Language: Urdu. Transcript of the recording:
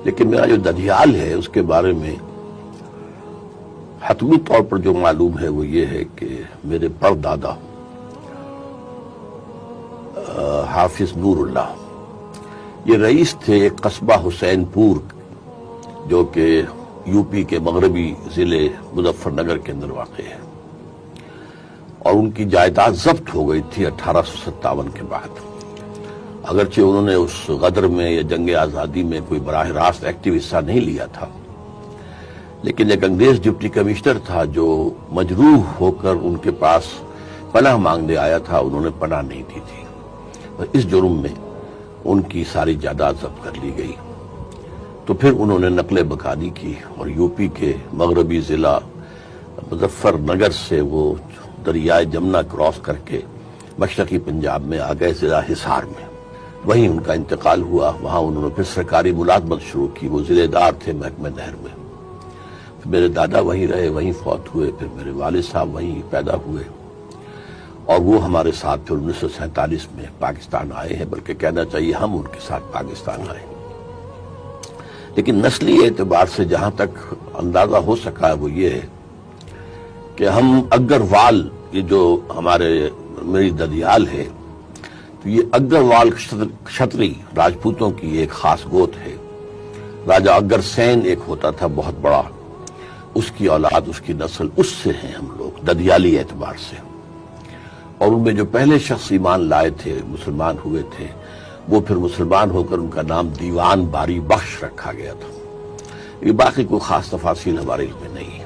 لیکن میرا جو ددھیال ہے اس کے بارے میں حتمی طور پر جو معلوم ہے وہ یہ ہے کہ میرے پردادا حافظ نور اللہ یہ رئیس تھے ایک قصبہ حسین پور جو کہ یو پی کے مغربی ضلع مظفر نگر کے اندر واقع ہے، اور ان کی جائیداد ضبط ہو گئی تھی 1857 کے بعد۔ اگرچہ انہوں نے اس غدر میں یا جنگ آزادی میں کوئی براہ راست ایکٹیو حصہ نہیں لیا تھا، لیکن ایک انگریز ڈپٹی کمشنر تھا جو مجروح ہو کر ان کے پاس پناہ مانگنے آیا تھا، انہوں نے پناہ نہیں دی تھی، اور اس جرم میں ان کی ساری جائیداد ضبط کر لی گئی۔ تو پھر انہوں نے نقل مکانی کی اور یو پی کے مغربی ضلع مظفر نگر سے وہ دریائے جمنا کراس کر کے مشرقی پنجاب میں آ گئے، ضلع حصار میں۔ وہیں ان کا انتقال ہوا، وہاں انہوں نے پھر سرکاری ملازمت شروع کی، وہ ضلع دار تھے محکمہ نہر میں۔ پھر میرے دادا وہیں رہے، وہیں فوت ہوئے، پھر میرے والد صاحب وہیں پیدا ہوئے، اور وہ ہمارے ساتھ پھر 1947 میں پاکستان آئے ہیں، بلکہ کہنا چاہیے ہم ان کے ساتھ پاکستان آئے۔ لیکن نسلی اعتبار سے جہاں تک اندازہ ہو سکا ہے وہ یہ ہے کہ ہم اگروال، یہ جو میری ددیال ہے، تو یہ اگروال کشتری راجپوتوں کی ایک خاص گوت ہے۔ راجہ اگر سین ایک ہوتا تھا بہت بڑا، اس کی اولاد، اس کی نسل، اس سے ہیں ہم لوگ ددیالی اعتبار سے۔ اور ان میں جو پہلے شخص ایمان لائے تھے، مسلمان ہوئے تھے، وہ پھر مسلمان ہو کر ان کا نام دیوان باری بخش رکھا گیا تھا۔ یہ باقی کوئی خاص تفاصیل ہمارے علم میں نہیں ہے۔